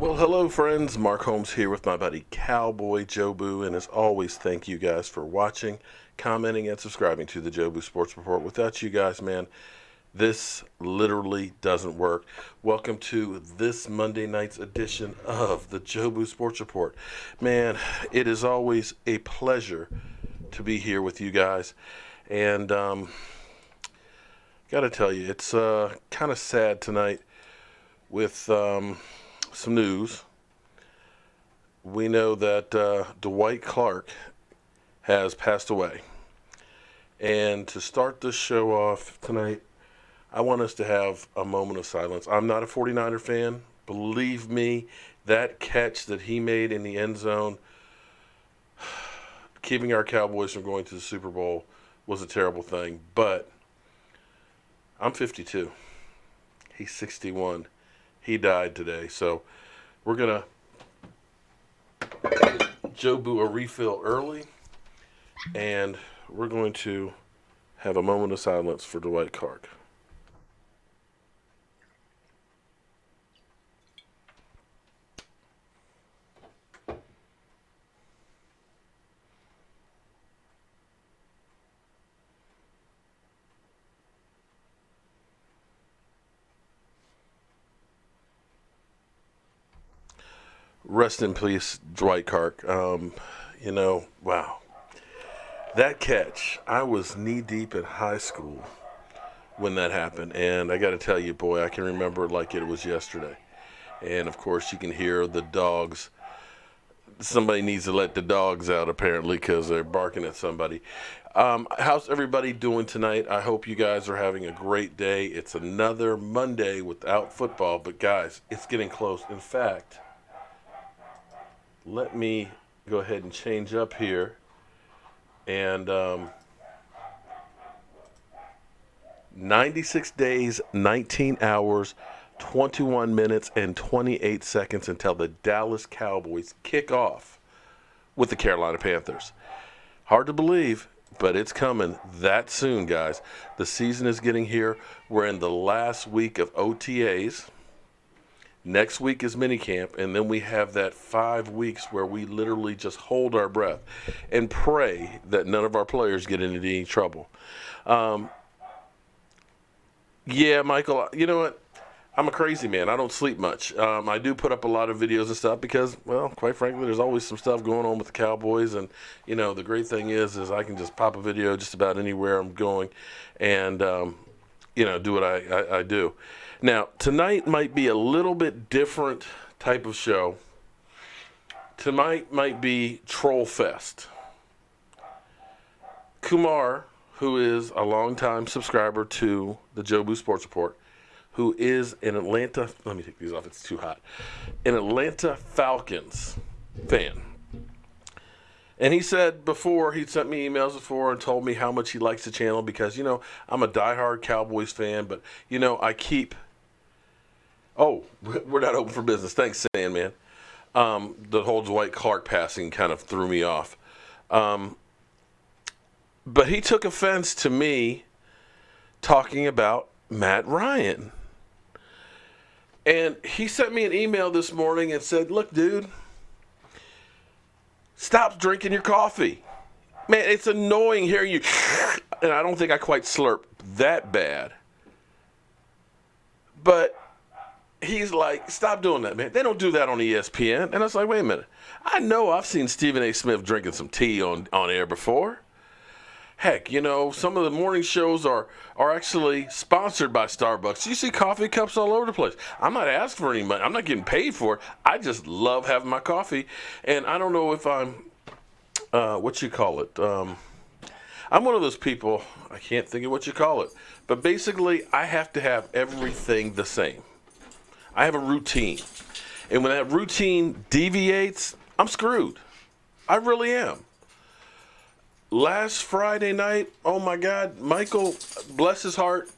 Well, hello, friends. Mark Holmes here with my buddy Cowboy Jobu, and as always, thank you guys for watching, commenting, and subscribing to the Jobu Sports Report. Without you guys, man, this literally doesn't work. Welcome to this Monday night's edition of the Jobu Sports Report. Man, it is always a pleasure to be here with you guys, and gotta tell you, it's kind of sad tonight with some news. We know that Dwight Clark has passed away. And to start this show off tonight, I want us to have a moment of silence. I'm not a 49er fan. Believe me, that catch that he made in the end zone, keeping our Cowboys from going to the Super Bowl, was a terrible thing. But I'm 52. He's 61. He died today. So we're going to Jobu a refill early, and we're going to have a moment of silence for Dwight Clark. Rest in peace, Dwight Clark. Wow. That catch, I was knee deep in high school when that happened. And I got to tell you, boy, I can remember it like it was yesterday. And of course, you can hear the dogs. Somebody needs to let the dogs out, apparently, because they're barking at somebody. How's everybody doing tonight? I hope you guys are having a great day. It's another Monday without football. But, guys, it's getting close. In fact, let me go ahead and change up here. And 96 days, 19 hours, 21 minutes, and 28 seconds until the Dallas Cowboys kick off with the Carolina Panthers. Hard to believe, but it's coming that soon, guys. The season is getting here. We're in the last week of OTAs. Next week is minicamp, and then we have that 5 weeks where we literally just hold our breath and pray that none of our players get into any trouble. Yeah, Michael, you know what? I'm a crazy man. I don't sleep much. I do put up a lot of videos and stuff because, well, quite frankly, there's always some stuff going on with the Cowboys. And, the great thing is I can just pop a video just about anywhere I'm going and, do what I do. Now, tonight might be a little bit different type of show. Tonight might be Troll Fest. Kumar, who is a longtime subscriber to the Jobu Sports Report, who is an Atlanta, let me take these off, it's too hot, an Atlanta Falcons fan. And he said before, he'd sent me emails before and told me how much he likes the channel because, I'm a diehard Cowboys fan, but, I keep... Oh, we're not open for business. Thanks, Sandman. The whole Dwight Clark passing kind of threw me off. But he took offense to me talking about Matt Ryan. And he sent me an email this morning and said, look, dude, stop drinking your coffee. Man, it's annoying hearing you. And I don't think I quite slurp that bad. But he's like, stop doing that, man. They don't do that on ESPN. And I was like, wait a minute. I know I've seen Stephen A. Smith drinking some tea on air before. Heck, some of the morning shows are actually sponsored by Starbucks. You see coffee cups all over the place. I'm not asking for any money. I'm not getting paid for it. I just love having my coffee. And I don't know if I'm, I'm one of those people, I can't think of what you call it. But basically, I have to have everything the same. I have a routine. And when that routine deviates, I'm screwed. I really am. Last Friday night, oh my God, Michael, bless his heart,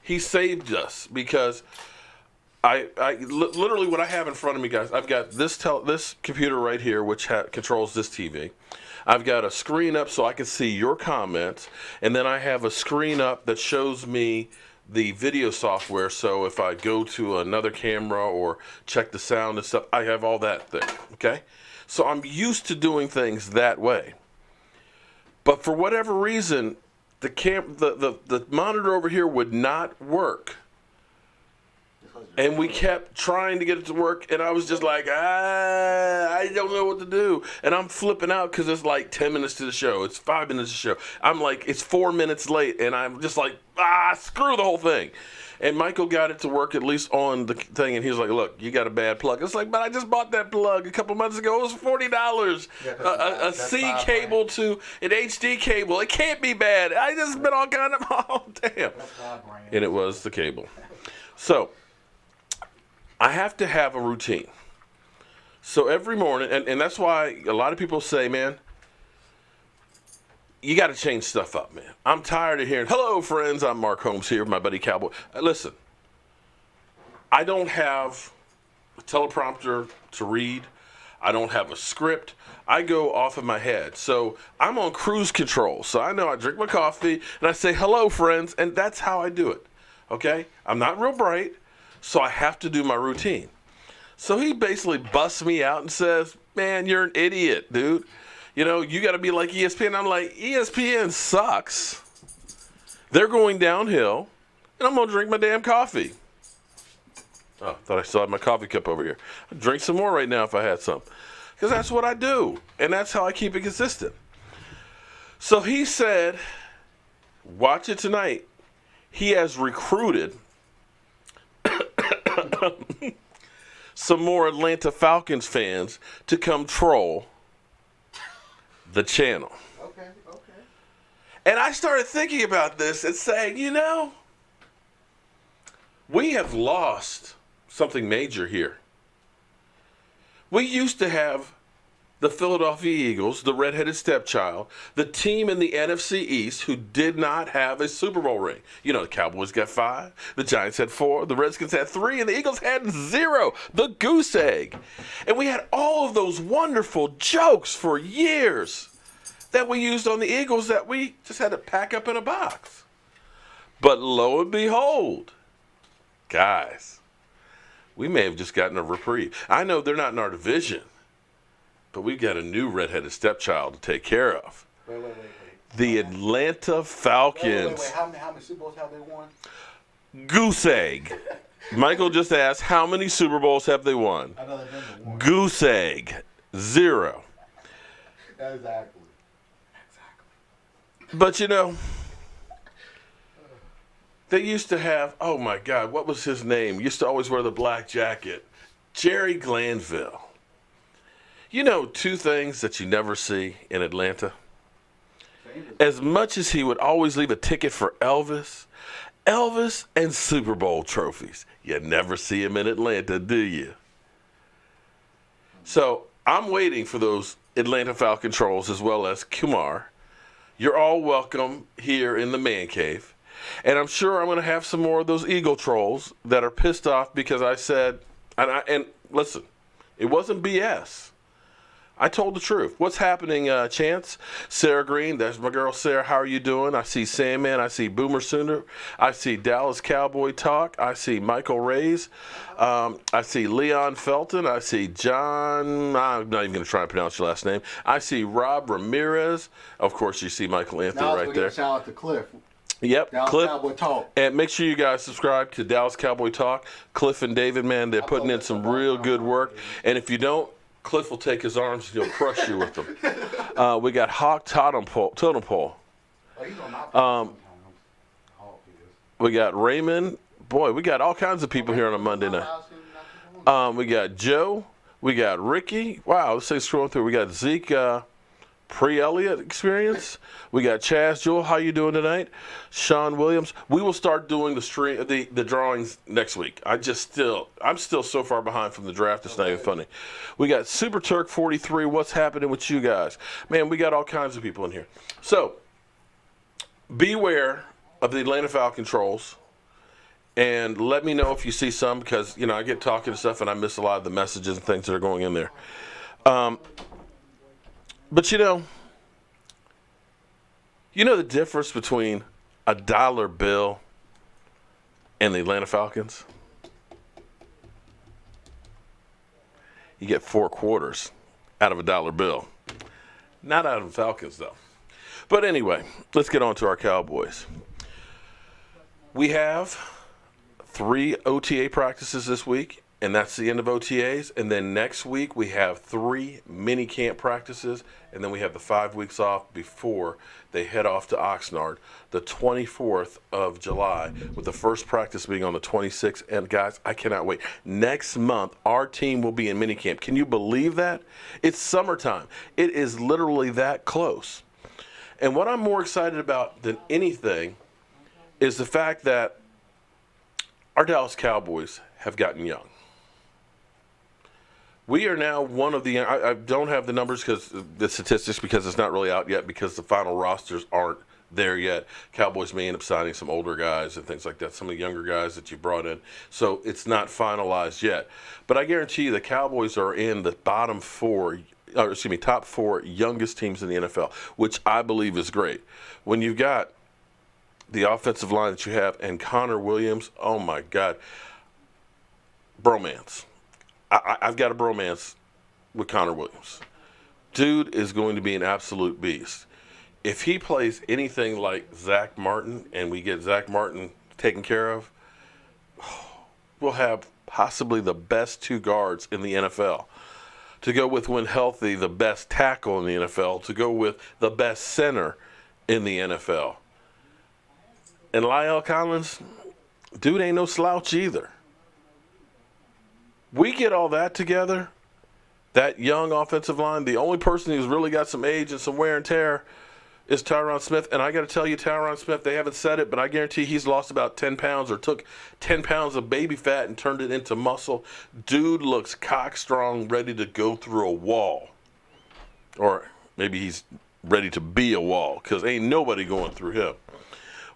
he saved us because literally what I have in front of me, guys, I've got this computer right here, which controls this TV. I've got a screen up so I can see your comments, and then I have a screen up that shows me the video software. So if I go to another camera or check the sound and stuff, I have all that there. Okay, so I'm used to doing things that way. But for whatever reason, the monitor over here would not work. And we kept trying to get it to work, and I was just like, I don't know what to do. And I'm flipping out because it's like 10 minutes to the show. It's 5 minutes to the show. I'm like, it's 4 minutes late, and I'm just like, screw the whole thing. And Michael got it to work at least on the thing, and he was like, look, you got a bad plug. It's like, but I just bought that plug a couple months ago. It was $40. Yeah, a C cable to an HD cable. It can't be bad. I just been all kind of, oh, damn. And it was the cable. So I have to have a routine. So every morning, and that's why a lot of people say, man, you got to change stuff up, man. I'm tired of hearing, hello, friends, I'm Mark Holmes here with my buddy Cowboy. Listen, I don't have a teleprompter to read. I don't have a script. I go off of my head. So I'm on cruise control. So I know I drink my coffee, and I say, hello, friends, and that's how I do it, okay? I'm not real bright. So I have to do my routine. So he basically busts me out and says, man, you're an idiot, dude. You know, you got to be like ESPN. I'm like, ESPN sucks. They're going downhill, and I'm going to drink my damn coffee. Oh, thought I still had my coffee cup over here. I'd drink some more right now if I had some. Because that's what I do, and that's how I keep it consistent. So he said, watch it tonight. He has recruited some more Atlanta Falcons fans to come troll the channel. Okay. And I started thinking about this and saying, you know, we have lost something major here. We used to have the Philadelphia Eagles, the redheaded stepchild, the team in the NFC East who did not have a Super Bowl ring. You know, the Cowboys got 5, the Giants had 4, the Redskins had 3, and the Eagles had 0, the goose egg. And we had all of those wonderful jokes for years that we used on the Eagles that we just had to pack up in a box. But lo and behold, guys, we may have just gotten a reprieve. I know they're not in our division, but we've got a new redheaded stepchild to take care of. Wait. The Atlanta Falcons. Wait. How many Super Bowls have they won? Goose egg. Michael just asked, how many Super Bowls have they won? I know they've been to one. Goose egg. 0. Exactly. But, you know, they used to have, oh, my God, what was his name? Used to always wear the black jacket. Jerry Glanville. You know, 2 things that you never see in Atlanta? As much as he would always leave a ticket for Elvis and Super Bowl trophies. You never see him in Atlanta, do you? So I'm waiting for those Atlanta Falcon trolls as well as Kumar. You're all welcome here in the man cave. And I'm sure I'm going to have some more of those Eagle trolls that are pissed off because I said, and listen, it wasn't BS. I told the truth. What's happening, Chance? Sarah Green, that's my girl Sarah. How are you doing? I see Sandman. I see Boomer Sooner. I see Dallas Cowboy Talk. I see Michael Reyes. I see Leon Felton. I see John. I'm not even going to try and pronounce your last name. I see Rob Ramirez. Of course, you see Michael Anthony now right there. Shout out to Cliff. Yep, Dallas Cliff. Cowboy Talk. And make sure you guys subscribe to Dallas Cowboy Talk. Cliff and David, man, they're putting in some real good work. And if you don't, Cliff will take his arms and he'll crush you with them. We got Hawk Totem Pole. Oh, he's on We got Raymond. Boy, we got all kinds of people here on a Monday night. We got Joe. We got Ricky. Wow, let's say scrolling through. We got Zeke Pre-Elliott experience. We got Chaz Jewell. How you doing tonight? Sean Williams. We will start doing the drawings next week. I'm still so far behind from the draft. It's not even funny. We got Super Turk 43. What's happening with you guys? Man, we got all kinds of people in here. So beware of the Atlanta Falcon trolls. And let me know if you see some because, you know, I get talking and stuff and I miss a lot of the messages and things that are going in there. But, you know the difference between a dollar bill and the Atlanta Falcons, you get 4 quarters out of a dollar bill. Not out of the Falcons, though. But anyway, let's get on to our Cowboys. We have 3 OTA practices this week, and that's the end of OTAs. And then next week we have 3 mini camp practices, and then we have the 5 weeks off before they head off to Oxnard, the 24th of July, with the first practice being on the 26th. And guys, I cannot wait. Next month, our team will be in mini camp. Can you believe that? It's summertime. It is literally that close. And what I'm more excited about than anything is the fact that our Dallas Cowboys have gotten young. We are now one of the, I don't have the numbers because the statistics because it's not really out yet because the final rosters aren't there yet. Cowboys may end up signing some older guys and things like that, some of the younger guys that you brought in. So it's not finalized yet. But I guarantee you the Cowboys are in the top 4 youngest teams in the NFL, which I believe is great. When you've got the offensive line that you have and Connor Williams, oh my God, bromance. I've got a bromance with Connor Williams. Dude is going to be an absolute beast. If he plays anything like Zach Martin and we get Zach Martin taken care of, we'll have possibly the best 2 guards in the NFL. To go with, when healthy, the best tackle in the NFL. To go with the best center in the NFL. And La'el Collins, dude ain't no slouch either. We get all that together, that young offensive line, the only person who's really got some age and some wear and tear is Tyron Smith. And I got to tell you, Tyron Smith, they haven't said it, but I guarantee he's lost about 10 pounds or took 10 pounds of baby fat and turned it into muscle. Dude looks cock strong, ready to go through a wall. Or maybe he's ready to be a wall because ain't nobody going through him.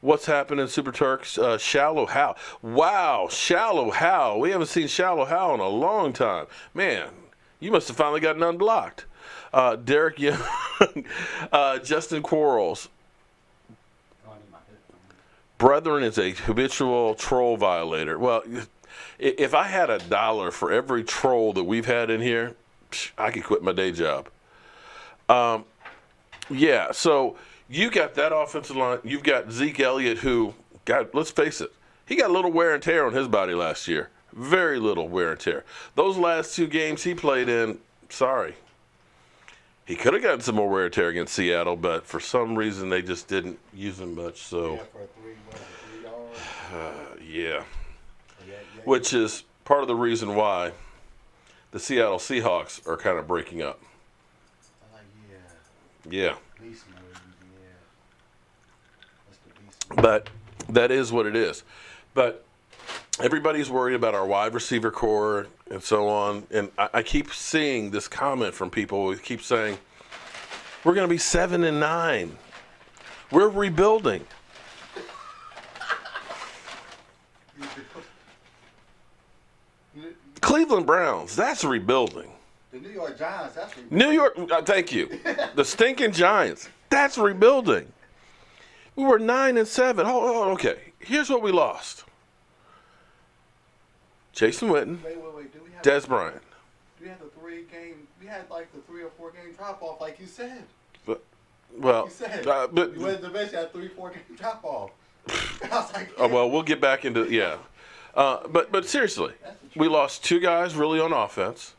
What's happening, Super Turks? Shallow Hal. Wow, Shallow Hal. We haven't seen Shallow Hal in a long time. Man, you must have finally gotten unblocked. Derek Young. Justin Quarles. Brethren is a habitual troll violator. Well, if I had $1 for every troll that we've had in here, I could quit my day job. Yeah, so you got that offensive line. You've got Zeke Elliott, who, God, let's face it, he got a little wear and tear on his body last year. Very little wear and tear. Those last 2 games he played in, sorry. He could have gotten some more wear and tear against Seattle, but for some reason they just didn't use him much. So, yeah. Which is part of the reason why the Seattle Seahawks are kind of breaking up. Yeah. But that is what it is. But everybody's worried about our wide receiver core and so on. And I keep seeing this comment from people who keep saying, we're going to be 7-9. We're rebuilding. Cleveland Browns, that's rebuilding. The New York Giants, that's rebuilding. New York, thank you. The stinking Giants, that's rebuilding. We were 9-7. Oh, okay. Here's what we lost. Jason Witten, Wait. Do we have Des Bryant. Do we have the 3-game? We had like the 3 or 4 game drop off, like you said. Well, You said but you went to the bench, had 3-4 game drop off. I was like, oh, well, we'll get back into yeah. But seriously, we lost 2 guys really on offense.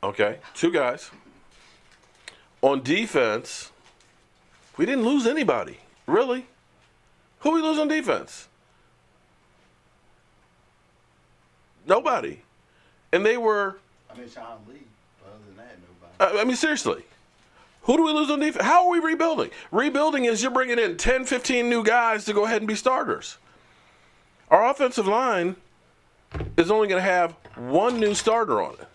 Okay, 2 guys. On defense, we didn't lose anybody. Really? Who we lose on defense? Nobody. And they were... I mean, Sean Lee. But other than that, nobody. I mean, seriously. Who do we lose on defense? How are we rebuilding? Rebuilding is you're bringing in 10, 15 new guys to go ahead and be starters. Our offensive line is only going to have 1 new starter on it.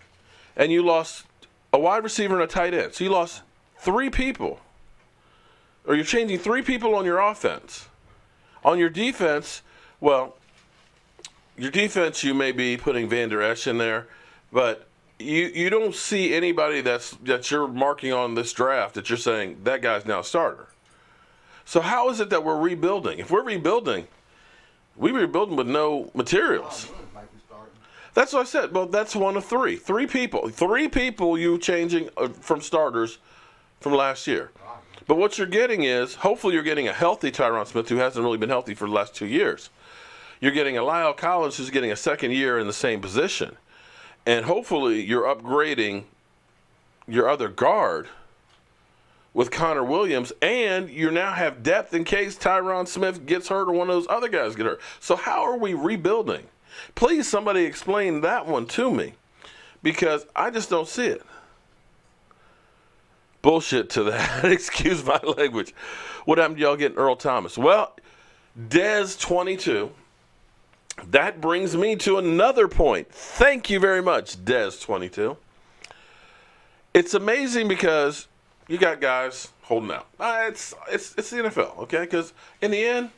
And you lost a wide receiver and a tight end. So you lost 3 people. Or you're changing 3 people on your offense. On your defense, well, your defense you may be putting Van Der Esch in there, but you don't see anybody that you're marking on this draft that you're saying that guy's now a starter. So how is it that we're rebuilding? If we're rebuilding, We were building with no materials. Might be starting. That's what I said. Well, that's one of three. Three people you changing from starters from last year. But what you're getting is, hopefully you're getting a healthy Tyron Smith who hasn't really been healthy for the last 2 years. You're getting a Lyle Collins who's getting a second year in the same position. And hopefully you're upgrading your other guard with Connor Williams, and you now have depth in case Tyron Smith gets hurt or one of those other guys get hurt. So how are we rebuilding? Please, somebody explain that one to me, because I just don't see it. Bullshit to that. Excuse my language. What happened to y'all getting Earl Thomas? Well, Dez 22. That brings me to another point. Thank you very much, Dez 22. It's amazing because you got guys holding out. It's the NFL, okay? Because in the end,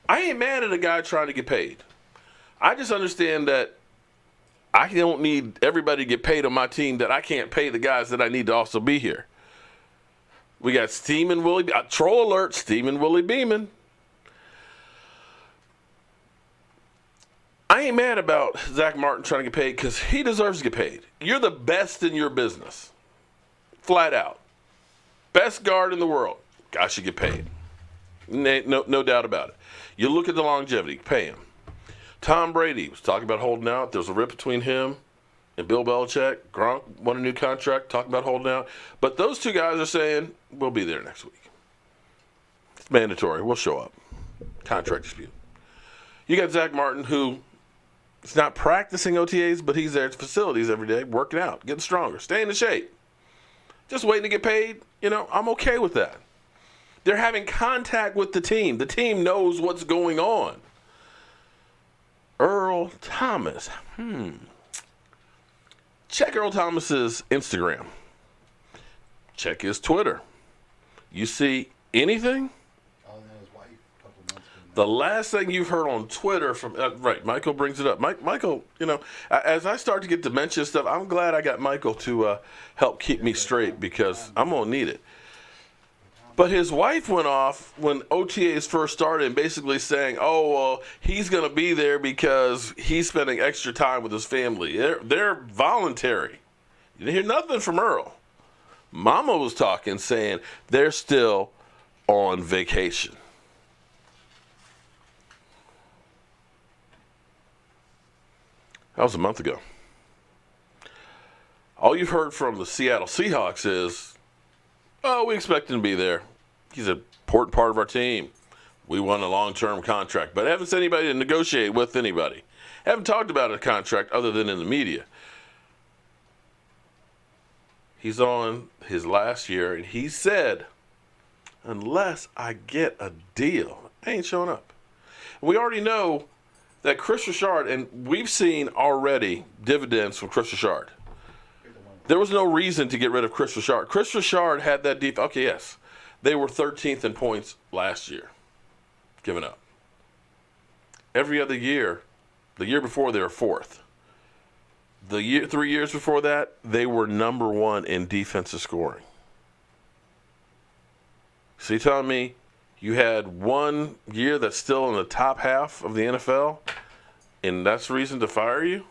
I ain't mad at a guy trying to get paid. I just understand that I don't need everybody to get paid on my team, that I can't pay the guys that I need to also be here. We got Steamin' Willie, troll alert, Steamin' Willie Beeman. I ain't mad about Zach Martin trying to get paid because he deserves to get paid. You're the best in your business. Flat out. Best guard in the world. Guy should get paid. No doubt about it. You look at the longevity, pay him. Tom Brady was talking about holding out. There's a rip between him and Bill Belichick. Gronk won a new contract, talking about holding out. But those two guys are saying, we'll be there next week. It's mandatory. We'll show up. Contract dispute. You got Zach Martin, who is not practicing OTAs, but he's there at facilities every day, working out, getting stronger, staying in shape. Just waiting to get paid, I'm okay with that. They're having contact with the team. The team knows what's going on. Earl Thomas. Check Earl Thomas's Instagram. Check his Twitter. You see anything? Oh, yeah, his wife a couple months ago. The last thing you've heard on Twitter from, right, Michael brings it up. Michael, as I start to get dementia stuff, I'm glad I got Michael to help keep me straight because I'm going to need it. But his wife went off when OTAs first started and basically saying, oh, well, he's going to be there because he's spending extra time with his family. They're voluntary. You didn't hear nothing from Earl. Mama was talking, saying they're still on vacation. That was a month ago. All you've heard from the Seattle Seahawks is, oh, we expect him to be there. He's an important part of our team. We want a long-term contract. But I haven't seen anybody to negotiate with anybody. Haven't talked about a contract other than in the media. He's on his last year, and he said, unless I get a deal, I ain't showing up. We already know that Chris Richard, and we've seen already dividends from Chris Richard. There was no reason to get rid of Chris Richard. Chris Richard had that deep. Okay, yes. They were 13th in points last year. Given up. Every other year, the year before, they were 4th. 3 years before that, they were number 1 in defensive scoring. So you're telling me you had 1 year that's still in the top half of the NFL, and that's reason to fire you?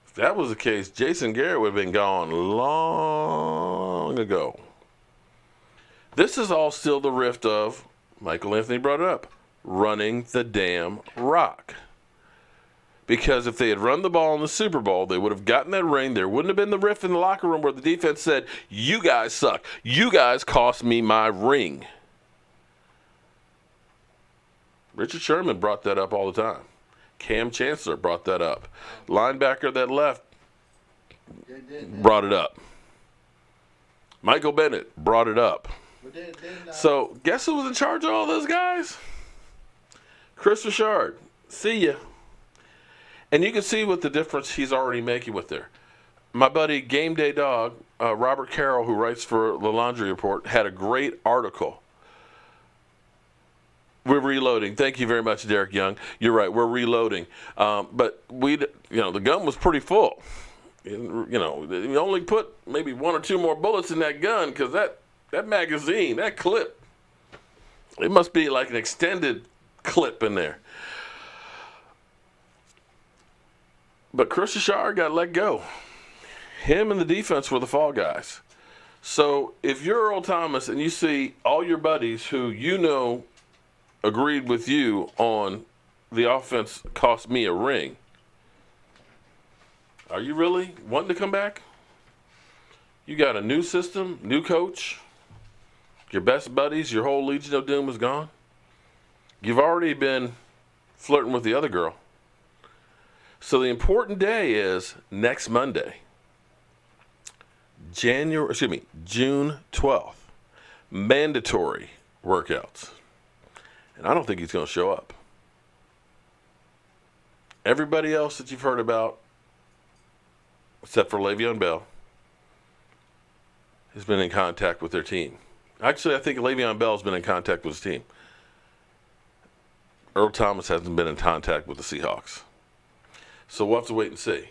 If that was the case, Jason Garrett would have been gone long ago. This is all still the rift of, Michael Anthony brought it up, running the damn rock. Because if they had run the ball in the Super Bowl, they would have gotten that ring. There wouldn't have been the rift in the locker room where the defense said, you guys suck. You guys cost me my ring. Richard Sherman brought that up all the time. Cam Chancellor brought that up. Linebacker that left brought it up. Michael Bennett brought it up. So guess who was in charge of all those guys? Chris Richard. See ya. And you can see what the difference he's already making with there. My buddy Game Day Dog, Robert Carroll, who writes for The Laundry Report, had a great article. We're reloading. Thank you very much, Derek Young. You're right. We're reloading. But the gun was pretty full. You only put maybe 1 or 2 more bullets in that gun because that magazine, that clip, it must be like an extended clip in there. But Chris Richard got let go. Him and the defense were the fall guys. So if you're Earl Thomas and you see all your buddies who you know agreed with you on the offense cost me a ring, are you really wanting to come back? You got a new system, new coach, your best buddies, your whole Legion of Doom is gone. You've already been flirting with the other girl. So the important day is next Monday. June 12th, mandatory workouts. And I don't think he's going to show up. Everybody else that you've heard about, except for Le'Veon Bell, has been in contact with their team. Actually, I think Le'Veon Bell has been in contact with his team. Earl Thomas hasn't been in contact with the Seahawks. So we'll have to wait and see.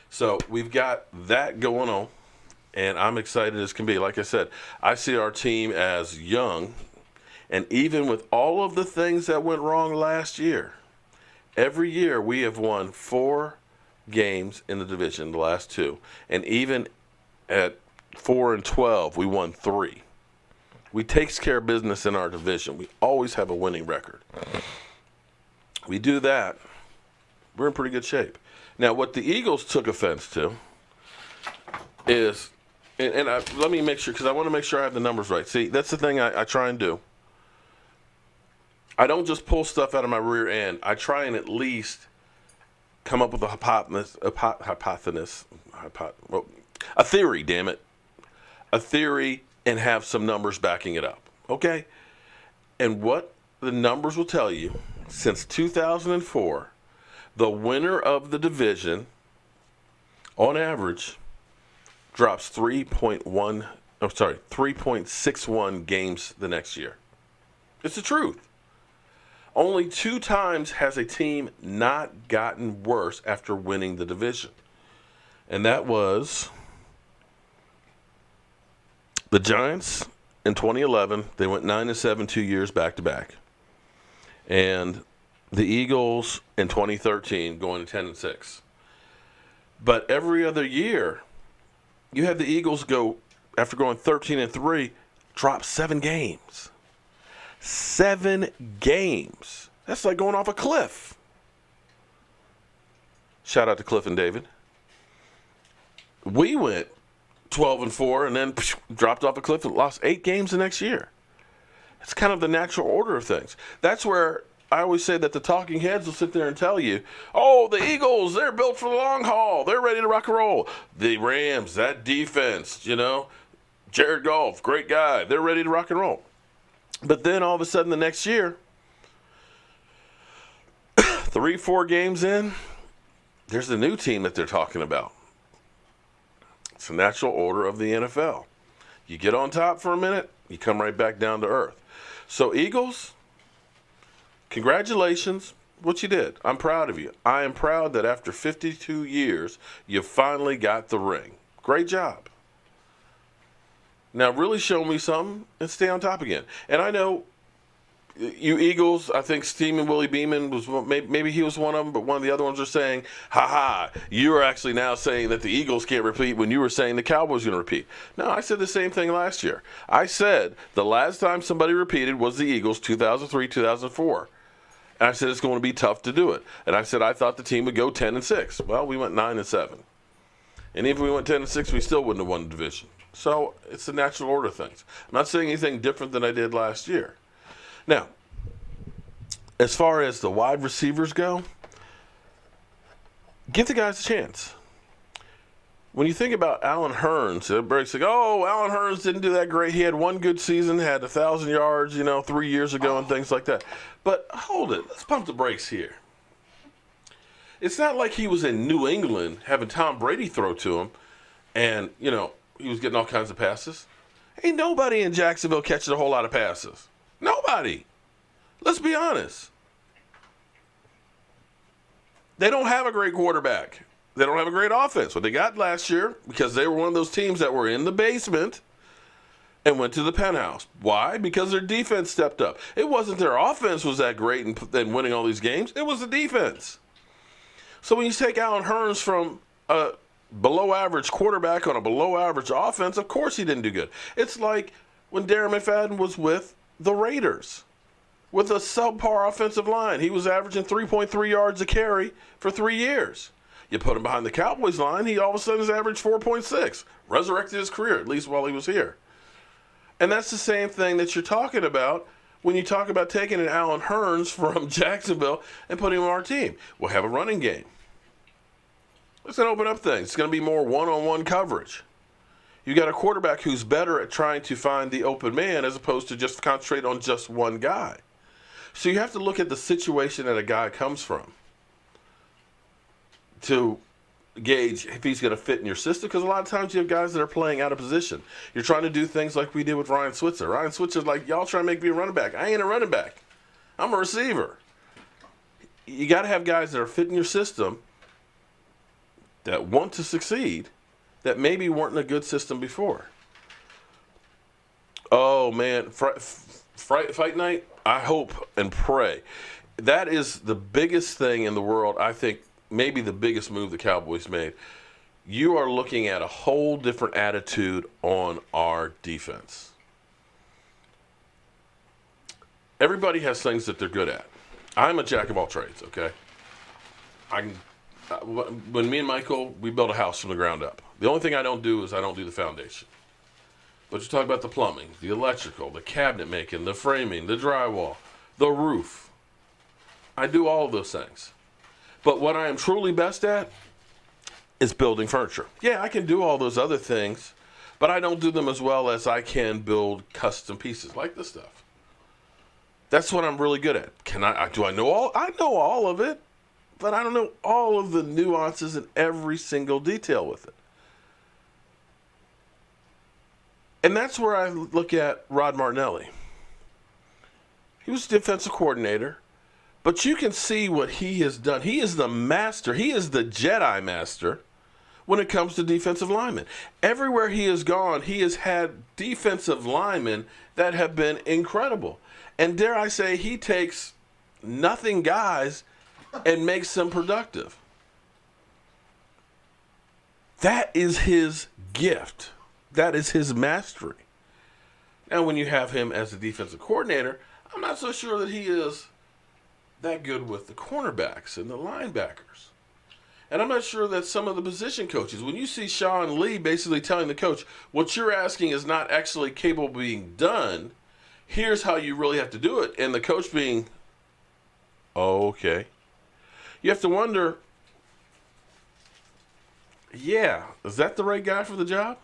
So we've got that going on. And I'm excited as can be. Like I said, I see our team as young. And even with all of the things that went wrong last year, every year we have won 4 games in the division, the last 2. And even at 4-12, we won 3. We takes care of business in our division. We always have a winning record. We do that, we're in pretty good shape. Now, what the Eagles took offense to is... let me make sure, because I want to make sure I have the numbers right. See, that's the thing I try and do. I don't just pull stuff out of my rear end. I try and at least come up with a a theory, damn it. A theory, and have some numbers backing it up. Okay? And what the numbers will tell you, since 2004, the winner of the division, on average, drops 3.61 games the next year. It's the truth. Only 2 times has a team not gotten worse after winning the division. And that was the Giants in 2011. They went 9-7 2 years back to back. And the Eagles in 2013 going to 10-6. But every other year, you have the Eagles go, after going 13-3, drop 7 games. 7 games. That's like going off a cliff. Shout out to Cliff and David. We went 12-4 and then dropped off a cliff and lost 8 games the next year. It's kind of the natural order of things. That's where I always say that the talking heads will sit there and tell you, oh, the Eagles, they're built for the long haul. They're ready to rock and roll. The Rams, that defense, Jared Goff, great guy. They're ready to rock and roll. But then all of a sudden the next year, 3-4 games in, there's a new team that they're talking about. It's the natural order of the NFL. You get on top for a minute, you come right back down to earth. So Eagles, congratulations, what you did. I'm proud of you. I am proud that after 52 years, you finally got the ring. Great job. Now really show me something and stay on top again. And I know you Eagles, I think Steamin' Willie Beeman was maybe he was one of them, but one of the other ones are saying, you are actually now saying that the Eagles can't repeat when you were saying the Cowboys are going to repeat. No, I said the same thing last year. I said the last time somebody repeated was the Eagles, 2003, 2004. And I said it's going to be tough to do it. And I said I thought the team would go 10-6. Well, we went 9-7. And even if we went 10-6, we still wouldn't have won the division. So it's the natural order of things. I'm not saying anything different than I did last year. Now, as far as the wide receivers go, give the guys a chance. When you think about Allen Hurns, everybody's like, oh, Allen Hurns didn't do that great. He had one good season, had 1,000 yards, 3 years ago and things like that. But hold it. Let's pump the brakes here. It's not like he was in New England having Tom Brady throw to him and, he was getting all kinds of passes. Ain't nobody in Jacksonville catching a whole lot of passes. Nobody. Let's be honest. They don't have a great quarterback. They don't have a great offense. What they got last year, because they were one of those teams that were in the basement, and went to the penthouse. Why? Because their defense stepped up. It wasn't their offense was that great and winning all these games. It was the defense. So when you take Allen Hurns from a below average quarterback on a below average offense, of course he didn't do good. It's like when Darren McFadden was with the Raiders with a subpar offensive line. He was averaging 3.3 yards a carry for 3 years. You put him behind the Cowboys line, he all of a sudden has averaged 4.6. Resurrected his career, at least while he was here. And that's the same thing that you're talking about when you talk about taking an Allen Hurns from Jacksonville and putting him on our team. We'll have a running game. It's going to open up things. It's going to be more one-on-one coverage. You got a quarterback who's better at trying to find the open man as opposed to just concentrate on just one guy. So you have to look at the situation that a guy comes from to gauge if he's going to fit in your system, because a lot of times you have guys that are playing out of position. You're trying to do things like we did with Ryan Switzer. Ryan Switzer's like, y'all trying to make me a running back. I ain't a running back. I'm a receiver. You got to have guys that are fitting your system that want to succeed that maybe weren't in a good system before. Oh, man. Fight night, I hope and pray. That is the biggest thing in the world, I think, maybe the biggest move the Cowboys made. You are looking at a whole different attitude on our defense. Everybody has things that they're good at. I'm a jack of all trades, okay? When me and Michael, we built a house from the ground up. The only thing I don't do is I don't do the foundation. But you talk about the plumbing, the electrical, the cabinet making, the framing, the drywall, the roof. I do all of those things. But what I am truly best at is building furniture. Yeah, I can do all those other things, but I don't do them as well as I can build custom pieces like this stuff. That's what I'm really good at. Do I know all? I know all of it, but I don't know all of the nuances and every single detail with it. And that's where I look at Rod Martinelli. He was defensive coordinator, but you can see what he has done. He is the master. He is the Jedi master when it comes to defensive linemen. Everywhere he has gone, he has had defensive linemen that have been incredible. And dare I say, he takes nothing guys and makes them productive. That is his gift. That is his mastery. Now, when you have him as a defensive coordinator, I'm not so sure that he is that good with the cornerbacks and the linebackers. And I'm not sure that some of the position coaches, when you see Sean Lee basically telling the coach, what you're asking is not actually capable of being done, here's how you really have to do it. And the coach being, oh, okay. You have to wonder, yeah, is that the right guy for the job?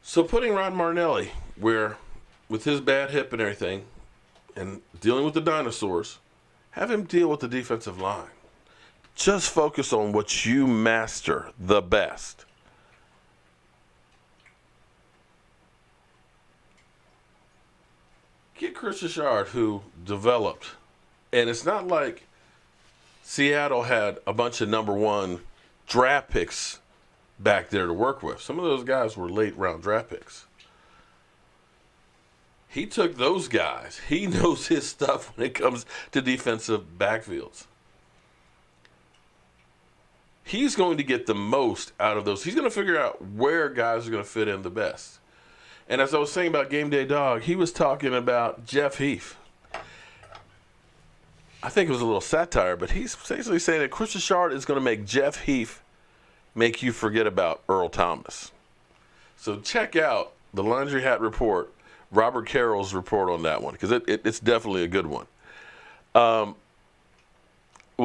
So putting Rod Martinelli, where with his bad hip and everything, and dealing with the dinosaurs, have him deal with the defensive line. Just focus on what you master the best. Get Chris Richard, who developed, and it's not like Seattle had a bunch of number one draft picks back there to work with. Some of those guys were late round draft picks. He took those guys. He knows his stuff when it comes to defensive backfields. He's going to get the most out of those. He's going to figure out where guys are going to fit in the best. And as I was saying about Game Day Dog, he was talking about Jeff Heath. I think it was a little satire, but he's basically saying that Chris Richard is going to make Jeff Heath make you forget about Earl Thomas. So check out the Laundry Hat Report, Robert Carroll's report on that one, because it's definitely a good one. Well,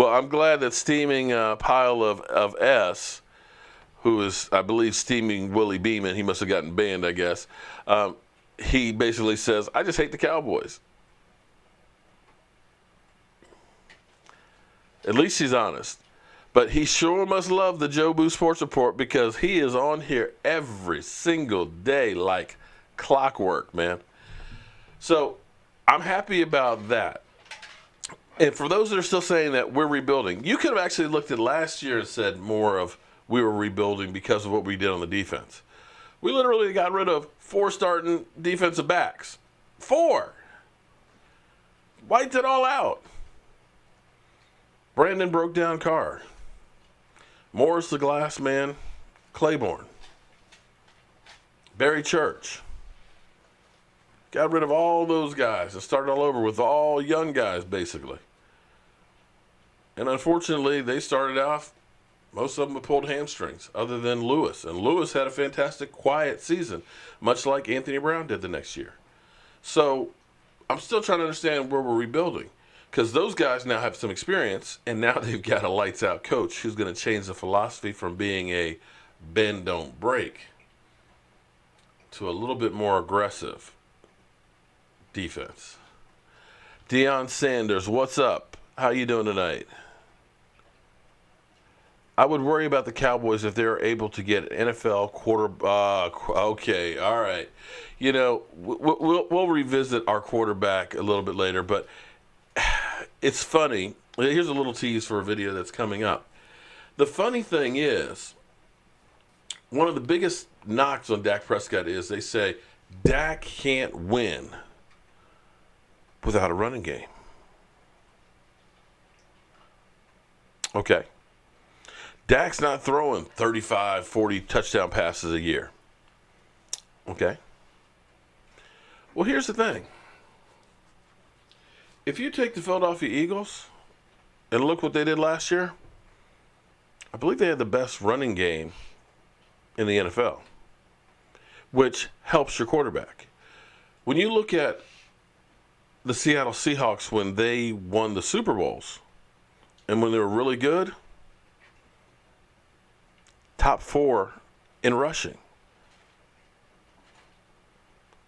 I'm glad that Steaming Pile of S, who is, I believe, Steaming Willie Beeman, he must have gotten banned, I guess, he basically says, I just hate the Cowboys. At least he's honest. But he sure must love the Joe Boo Sports Report, because he is on here every single day like clockwork, man. So I'm happy about that. And for those that are still saying that we're rebuilding, you could have actually looked at last year and said more of we were rebuilding because of what we did on the defense. We literally got rid of 4 starting defensive backs. 4. Wiped it all out. Brandon broke down Carr. Morris the Glass Man. Claiborne. Barry Church. Got rid of all those guys and started all over with all young guys, basically. And unfortunately, they started off, most of them have pulled hamstrings, other than Lewis. And Lewis had a fantastic, quiet season, much like Anthony Brown did the next year. So I'm still trying to understand where we're rebuilding. Because those guys now have some experience, and now they've got a lights-out coach who's going to change the philosophy from being a bend, don't break to a little bit more aggressive defense. Deion Sanders, what's up? How you doing tonight? I would worry about the Cowboys if they're able to get an NFL quarterback. Okay, all right. You know, we'll revisit our quarterback a little bit later, but it's funny. Here's a little tease for a video that's coming up. The funny thing is, one of the biggest knocks on Dak Prescott is they say Dak can't win without a running game. Okay. Dak's not throwing 35, 40 touchdown passes a year. Okay. Well, here's the thing. If you take the Philadelphia Eagles and look what they did last year, I believe they had the best running game in the NFL, which helps your quarterback. When you look at the Seattle Seahawks when they won the Super Bowls and when they were really good, top 4 in rushing.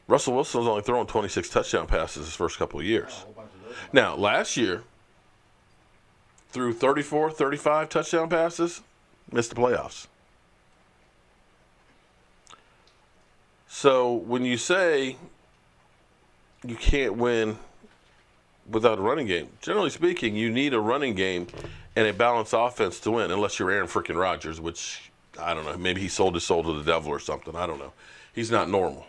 Russell Wilson was only throwing 26 touchdown passes his first couple of years. Now, last year, threw 34, 35 touchdown passes, missed the playoffs. So when you say you can't win without a running game, generally speaking, you need a running game and a balanced offense to win, unless you're Aaron freaking Rodgers, which, I don't know, maybe he sold his soul to the devil or something. I don't know. He's not normal.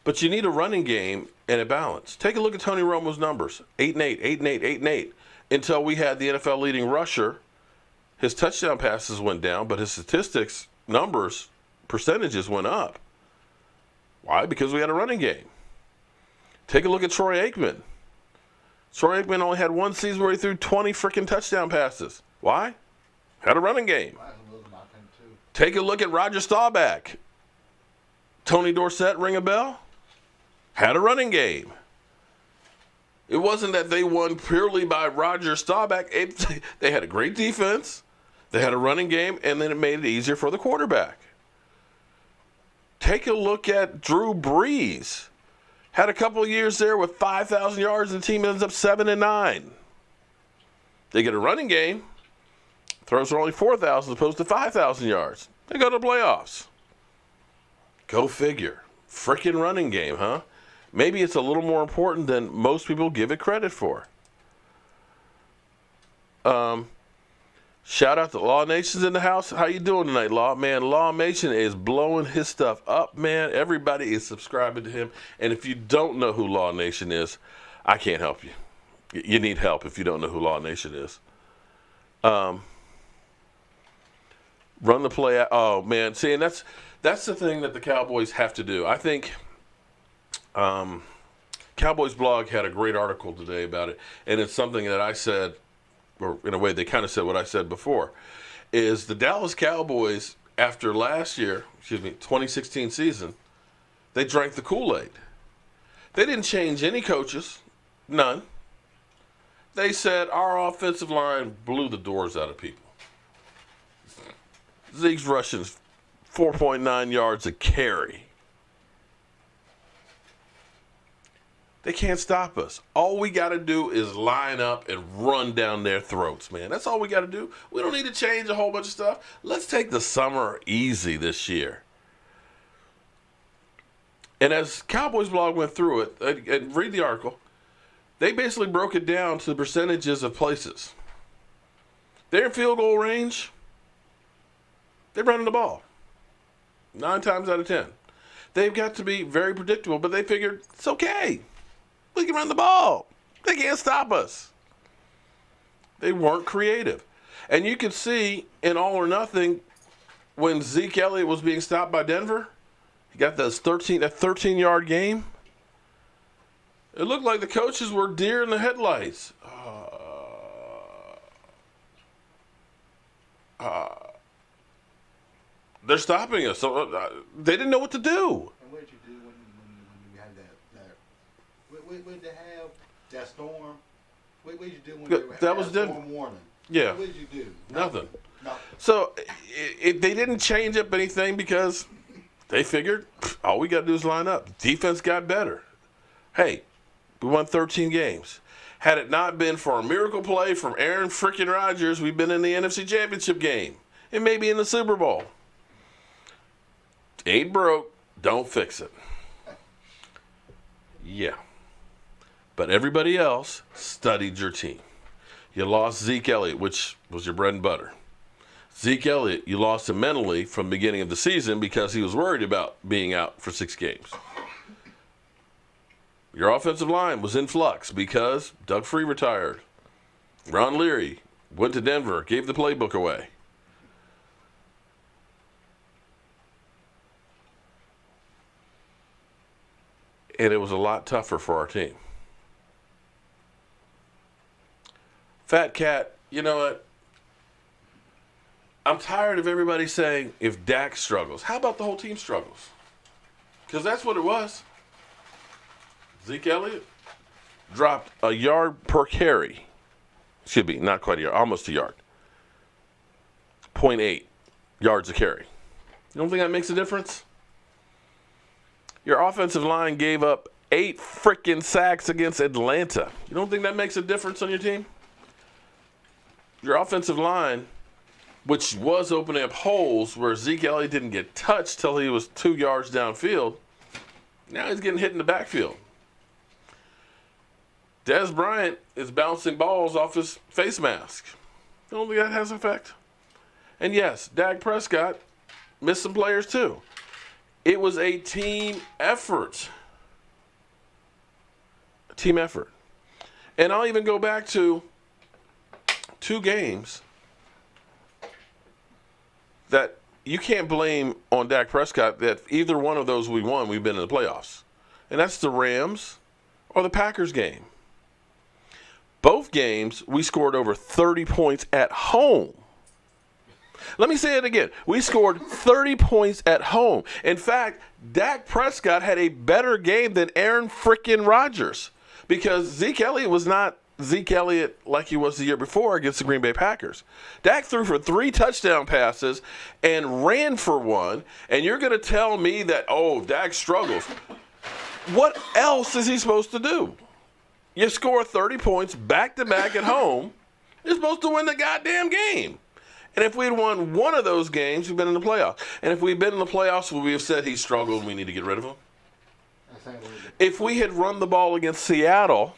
But you need a running game and a balance. Take a look at Tony Romo's numbers. 8-8, 8-8, 8-8. Until we had the NFL leading rusher, his touchdown passes went down, but his statistics, numbers, percentages went up. Why? Because we had a running game. Take a look at Troy Aikman. Troy Aikman only had one season where he threw 20 freaking touchdown passes. Why? Had a running game. Take a look at Roger Staubach. Tony Dorsett, ring a bell? Had a running game. It wasn't that they won purely by Roger Staubach. They had a great defense. They had a running game, and then it made it easier for the quarterback. Take a look at Drew Brees. Had a couple of years there with 5,000 yards, and the team ends up 7-9. They get a running game. Throws for only 4,000 as opposed to 5,000 yards. They go to the playoffs. Go figure. Frickin' running game, huh? Maybe it's a little more important than most people give it credit for. Shout out to Law Nation's in the house. How you doing tonight, Law? Man, Law Nation is blowing his stuff up, man. Everybody is subscribing to him. And if you don't know who Law Nation is, I can't help you. You need help if you don't know who Law Nation is. Run the play. Oh, man. See, and that's the thing that the Cowboys have to do. I think Cowboys blog had a great article today about it, and it's something that I said, or in a way they kind of said what I said before, is the Dallas Cowboys, after last year, 2016 season, they drank the Kool-Aid. They didn't change any coaches, none. They said our offensive line blew the doors out of people. Zeke's rushing 4.9 yards a carry. They can't stop us. All we got to do is line up and run down their throats, man. That's all we got to do. We don't need to change a whole bunch of stuff. Let's take the summer easy this year. And as Cowboys blog went through it, and read the article, they basically broke it down to the percentages of places. They're in field goal range. They're running the ball. 9 times out of 10. They've got to be very predictable, but they figured it's okay. We can run the ball. They can't stop us. They weren't creative. And you could see in All or Nothing when Zeke Elliott was being stopped by Denver, he got that 13-yard game. It looked like the coaches were deer in the headlights. They're stopping us. So, they didn't know what to do. And what did you do when you had that what did they have? That storm? What did you do when That they was had that storm warning? Yeah. What did you do? Nothing. Nothing. So they didn't change up anything because they figured all we got to do is line up. Defense got better. Hey, we won 13 games. Had it not been for a miracle play from Aaron freaking Rodgers, we've been in the NFC Championship game and maybe in the Super Bowl. Ain't broke, don't fix it. Yeah. But everybody else studied your team. You lost Zeke Elliott, which was your bread and butter. Zeke Elliott, you lost him mentally from the beginning of the season because he was worried about being out for 6 games. Your offensive line was in flux because Doug Free retired. Ron Leary went to Denver, gave the playbook away. And it was a lot tougher for our team. Fat Cat, you know what? I'm tired of everybody saying if Dak struggles. How about the whole team struggles? Because that's what it was. Zeke Elliott dropped a yard per carry. Should be, not quite a yard, almost a yard. 0.8 yards a carry. You don't think that makes a difference? Your offensive line gave up 8 freaking sacks against Atlanta. You don't think that makes a difference on your team? Your offensive line, which was opening up holes where Zeke Elliott didn't get touched till he was 2 yards downfield, now he's getting hit in the backfield. Dez Bryant is bouncing balls off his face mask. You don't think that has an effect? And yes, Dak Prescott missed some players too. It was a team effort. A team effort. And I'll even go back to 2 games that you can't blame on Dak Prescott that either one of those we won, we've been in the playoffs. And that's the Rams or the Packers game. Both games, we scored over 30 points at home. Let me say it again. We scored 30 points at home. In fact, Dak Prescott had a better game than Aaron frickin' Rodgers because Zeke Elliott was not Zeke Elliott like he was the year before against the Green Bay Packers. Dak threw for 3 touchdown passes and ran for 1, and you're going to tell me that, oh, Dak struggles. What else is he supposed to do? You score 30 points back-to-back at home, you're supposed to win the goddamn game. And if we had won one of those games, we've been in the playoffs. And if we'd been in the playoffs, would we have said he struggled and we need to get rid of him? If we had run the ball against Seattle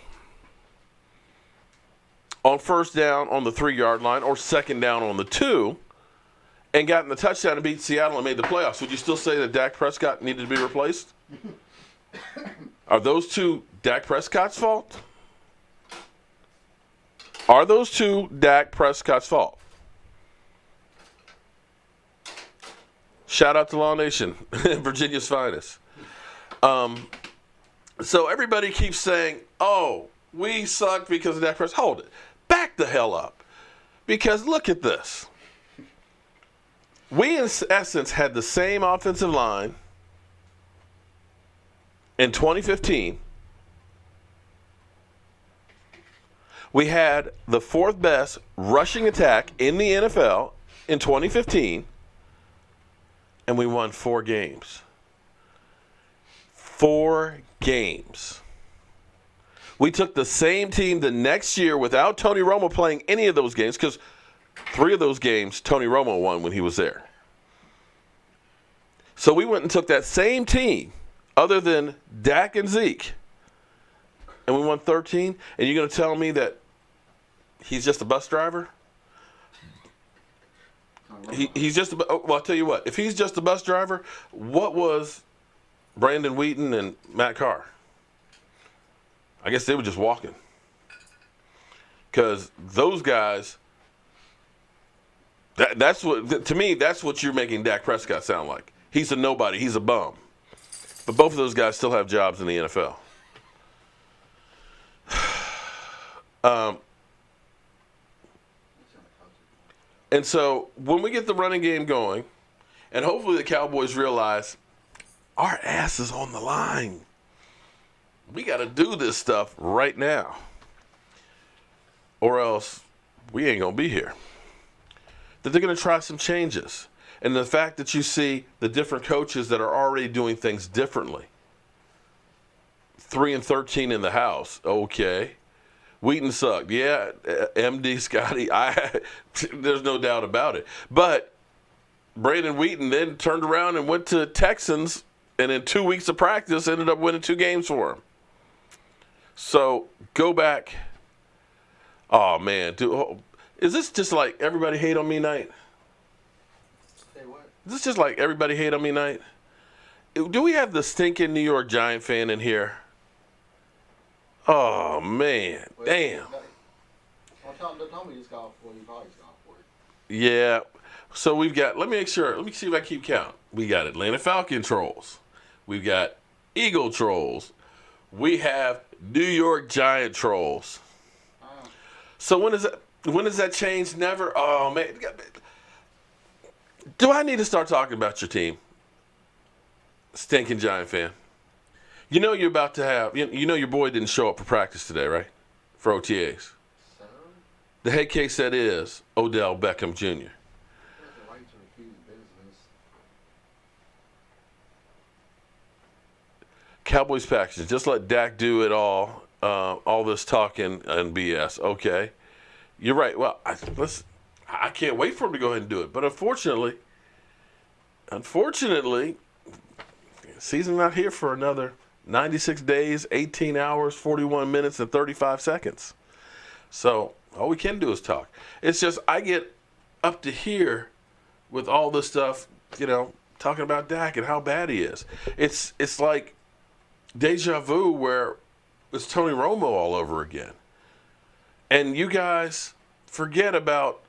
on first down on the 3-yard line or second down on the 2 and gotten the touchdown and beat Seattle and made the playoffs, would you still say that Dak Prescott needed to be replaced? Are those 2 Dak Prescott's fault? Are those 2 Dak Prescott's fault? Shout out to Law Nation, Virginia's finest. So everybody keeps saying, oh, we suck because of Dak Prescott. Hold it. Back the hell up. Because look at this. We, in essence, had the same offensive line in 2015. We had the 4th best rushing attack in the NFL in 2015. And we won 4 games. 4 games. We took the same team the next year without Tony Romo playing any of those games because 3 of those games Tony Romo won when he was there. So we went and took that same team other than Dak and Zeke and we won 13, and you're going to tell me that he's just a bus driver? He's just. Well, I'll tell you what. If he's just a bus driver, what was Brandon Wheaton and Matt Carr? I guess they were just walking. Because those guys, that's what, to me, that's what you're making Dak Prescott sound like. He's a nobody. He's a bum. But both of those guys still have jobs in the NFL. And so when we get the running game going, and hopefully the Cowboys realize our ass is on the line. We got to do this stuff right now. Or else we ain't going to be here. That they're going to try some changes. And the fact that you see the different coaches that are already doing things differently. 3-13 in the house. Okay. Wheaton sucked. Yeah, MD Scotty, there's no doubt about it. But Brandon Wheaton then turned around and went to Texans, and in 2 weeks of practice ended up winning 2 games for him. So go back. Oh, man. Is this just like everybody hate on me night? Say what? Is this just like everybody hate on me night? Do we have the stinking New York Giant fan in here? Oh, man. Damn. Don't tell me he's golf for you. Probably golf for it. Yeah. So we've got, let me make sure. Let me see if I keep count. We got Atlanta Falcon trolls. We've got Eagle trolls. We have New York Giant trolls. So when does that change? Never? Oh, man. Do I need to start talking about your team? Stinking Giant fan. You know you're about to have, you know your boy didn't show up for practice today, right? For OTAs. So? The head case that is Odell Beckham Jr. He has the right to refuse business. Cowboys packaging. Just let Dak do it all this talking and BS. Okay. You're right. Well, I can't wait for him to go ahead and do it. But unfortunately, season's not here for another 96 days, 18 hours, 41 minutes, and 35 seconds. So all we can do is talk. It's just I get up to here with all this stuff, talking about Dak and how bad he is. It's like deja vu where it's Tony Romo all over again. And you guys forget about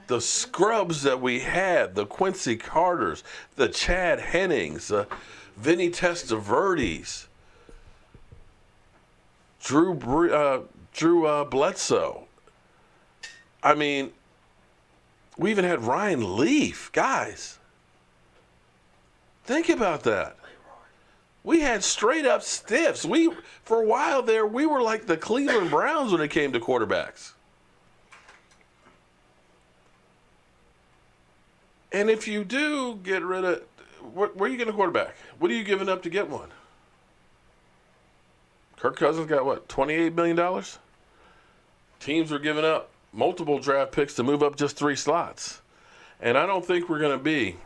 the scrubs that we had, the Quincy Carters, the Chad Hennings, Vinny Testaverdes, Drew Bledsoe. I mean, we even had Ryan Leaf. Guys, think about that. We had straight up stiffs. For a while there, we were like the Cleveland Browns when it came to quarterbacks. And if you do get rid of, where are you getting a quarterback? What are you giving up to get one? Kirk Cousins got what, $28 million? Teams are giving up multiple draft picks to move up just 3 slots. And I don't think we're going to be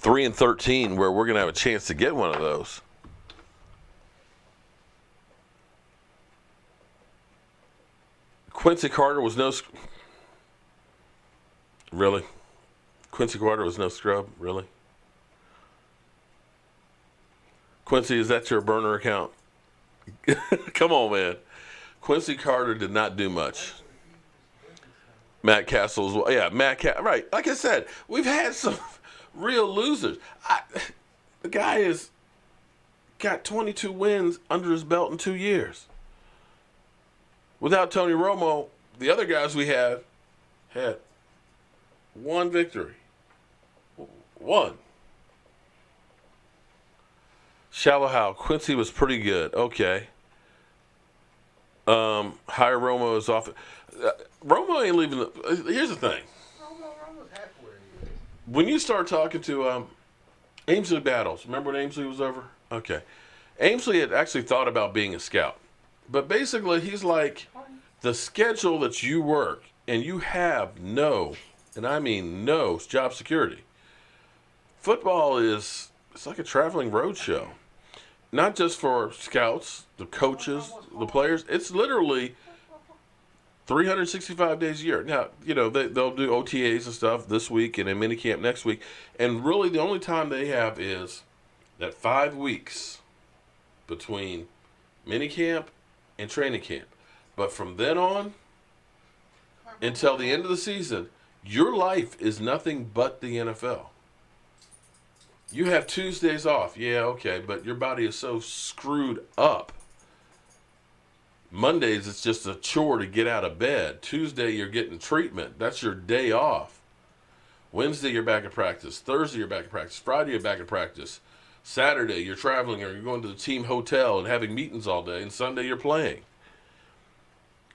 3-13 where we're going to have a chance to get one of those. Quincy Carter was no... Really? Quincy Carter was no scrub? Really? Quincy, is that your burner account? Come on, man. Quincy Carter did not do much. Matt Castle's... Yeah, right. Like I said, we've had some real losers. The guy has got 22 wins under his belt in 2 years. Without Tony Romo, the other guys we had 1 victory. 1. Shallow Hal. Quincy was pretty good. Okay. Hire Romo is off. Romo ain't leaving. Here's the thing. Romo's halfway. When you start talking to Ainsley Battles, remember when Ainsley was over? Okay. Ainsley had actually thought about being a scout. But basically, he's like, the schedule that you work and you have no, and I mean no, job security. Football it's like a traveling road show. Not just for scouts, the coaches, the players. It's literally 365 days a year. Now, they'll do OTAs and stuff this week and a mini camp next week. And really, the only time they have is that 5 weeks between mini camp and training camp. But from then on until the end of the season, your life is nothing but the NFL. You have Tuesdays off. Yeah, okay, but your body is so screwed up. Mondays, it's just a chore to get out of bed. Tuesday, you're getting treatment. That's your day off. Wednesday, you're back at practice. Thursday, you're back at practice. Friday, you're back at practice. Saturday, you're traveling or you're going to the team hotel and having meetings all day. And Sunday, you're playing.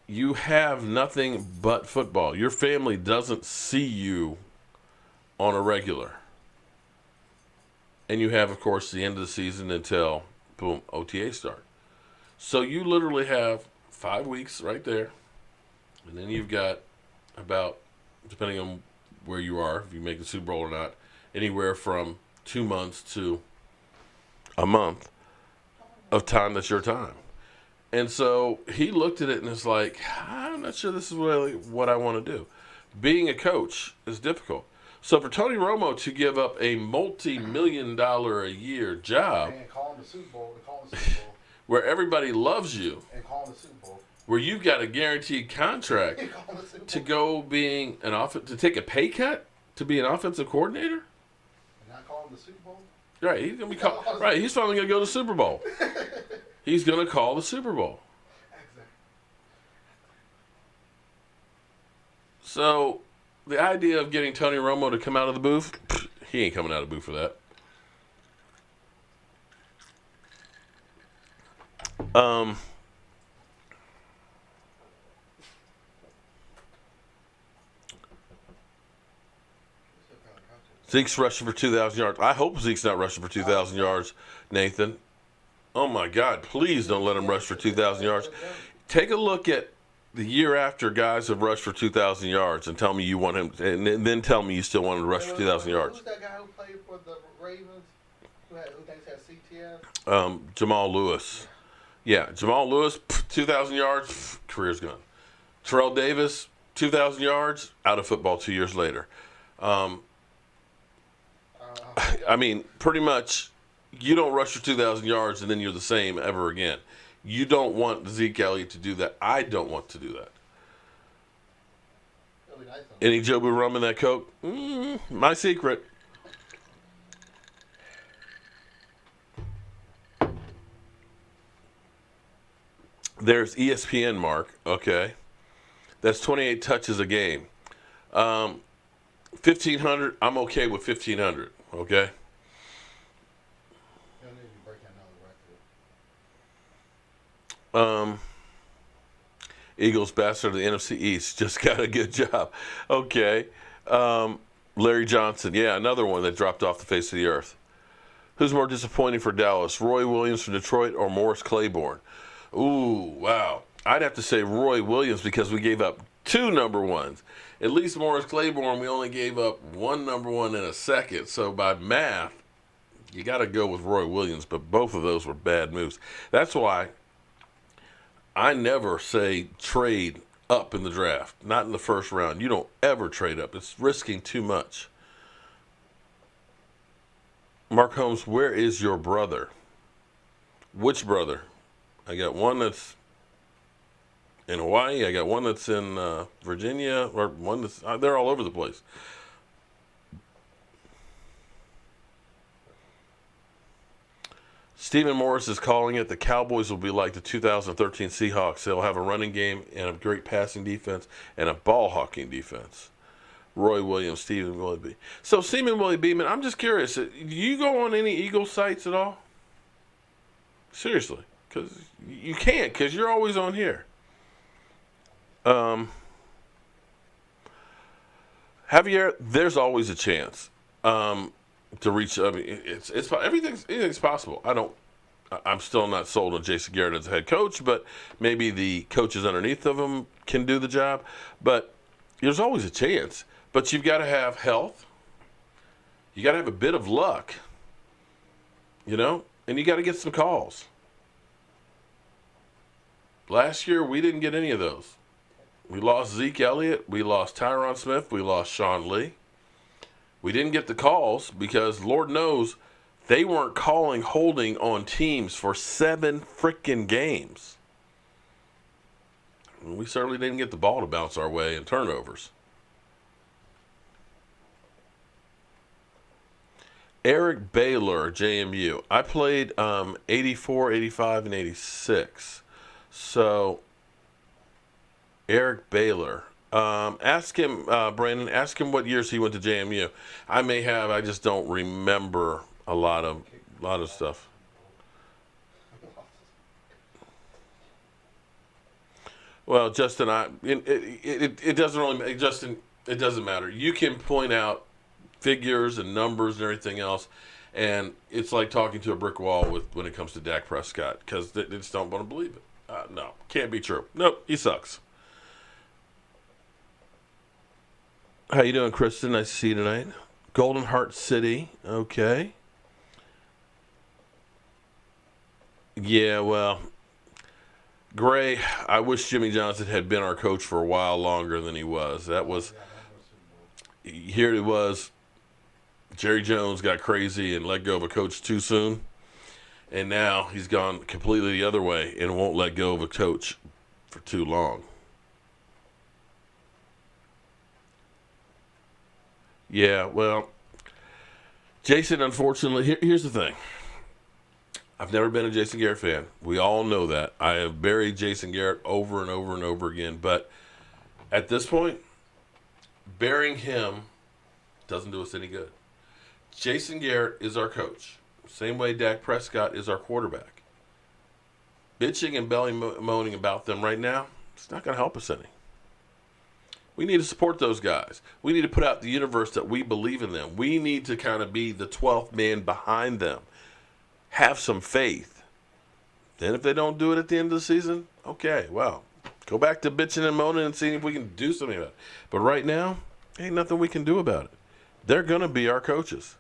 You have nothing but football. Your family doesn't see you on a regular. And you have, of course, the end of the season until, boom, OTA start. So you literally have 5 weeks right there. And then you've got about, depending on where you are, if you make the Super Bowl or not, anywhere from 2 months to a month of time that's your time. And so he looked at it and is like, I'm not sure this is really what I want to do. Being a coach is difficult. So for Tony Romo to give up a multi-million-dollar-a-year job, And call him the Super Bowl. The Super Bowl. where everybody loves you, And call him the Super Bowl. where you've got a guaranteed contract to go being to take a pay cut to be an offensive coordinator. And not call him the Super Bowl. Right, he's gonna be right. He's finally gonna go to the Super Bowl. He's gonna call the Super Bowl. Exactly. So the idea of getting Tony Romo to come out of the booth, he ain't coming out of the booth for that. Zeke's rushing for 2,000 yards. I hope Zeke's not rushing for 2,000 yards, Nathan. Oh, my God. Please don't let him rush for 2,000 yards. Take a look at the year after guys have rushed for 2,000 yards and tell me you want him, and then tell me you still want him to rush for 2,000 yards. Who's that guy who played for the Ravens? Who thinks had CTS? Jamal Lewis. Yeah, Jamal Lewis, 2,000 yards, career's gone. Terrell Davis, 2,000 yards, out of football 2 years later. I mean, pretty much, you don't rush for 2,000 yards and then you're the same ever again. You don't want Zeke Elliott to do that. I don't want to do that. Nice. Any Jobu rum in that Coke? My secret. There's ESPN, Mark. Okay. That's 28 touches a game. 1,500, I'm okay with 1,500. Okay? Eagles bastard of the NFC East just got a good job. Okay. Larry Johnson. Yeah, another one that dropped off the face of the earth. Who's more disappointing for Dallas, Roy Williams from Detroit or Morris Claiborne? Ooh, wow. I'd have to say Roy Williams because we gave up 2 number ones. At least Morris Claiborne, we only gave up 1 number one in a second. So by math, you got to go with Roy Williams, but both of those were bad moves. That's why I never say trade up in the draft, not in the first round. You don't ever trade up. It's risking too much. Mark Holmes, where is your brother? Which brother? I got one that's in Hawaii. I got one that's in Virginia, or one that's they're all over the place. Stephen Morris is calling it the Cowboys will be like the 2013 Seahawks. They'll have a running game and a great passing defense and a ball hawking defense. Roy Williams, Stephen Willie B. So Stephen Willie B, man, I'm just curious. Do you go on any Eagle sites at all? Seriously, because you can't, because you're always on here. Javier, there's always a chance to reach. I mean, it's anything's possible. I'm still not sold on Jason Garrett as a head coach, but maybe the coaches underneath of him can do the job. But there's always a chance. But you've got to have health. You got to have a bit of luck, and you got to get some calls. Last year, we didn't get any of those. We lost Zeke Elliott. We lost Tyron Smith. We lost Sean Lee. We didn't get the calls because Lord knows they weren't calling holding on teams for 7 freaking games. We certainly didn't get the ball to bounce our way in turnovers. Eric Baylor, JMU. I played 84, 85, and 86. So, Eric Baylor. Ask him, Brandon, ask him what years he went to JMU. I may have, I just don't remember a lot of stuff. Well, Justin, it doesn't really, Justin, it doesn't matter. You can point out figures and numbers and everything else, and it's like talking to a brick wall when it comes to Dak Prescott because they just don't want to believe it. No, can't be true. Nope, he sucks. How you doing, Kristen? Nice to see you tonight. Golden Heart City. Okay. Yeah, well, Gray, I wish Jimmy Johnson had been our coach for a while longer than he was. Here it was. Jerry Jones got crazy and let go of a coach too soon. And now he's gone completely the other way and won't let go of a coach for too long. Yeah, well, Jason, unfortunately, here's the thing. I've never been a Jason Garrett fan. We all know that. I have buried Jason Garrett over and over and over again. But at this point, burying him doesn't do us any good. Jason Garrett is our coach. Same way Dak Prescott is our quarterback. Bitching and belly moaning about them right now, it's not going to help us any. We need to support those guys. We need to put out the universe that we believe in them. We need to kind of be the 12th man behind them. Have some faith. Then if they don't do it at the end of the season, okay, well, go back to bitching and moaning and seeing if we can do something about it. But right now, ain't nothing we can do about it. They're going to be our coaches.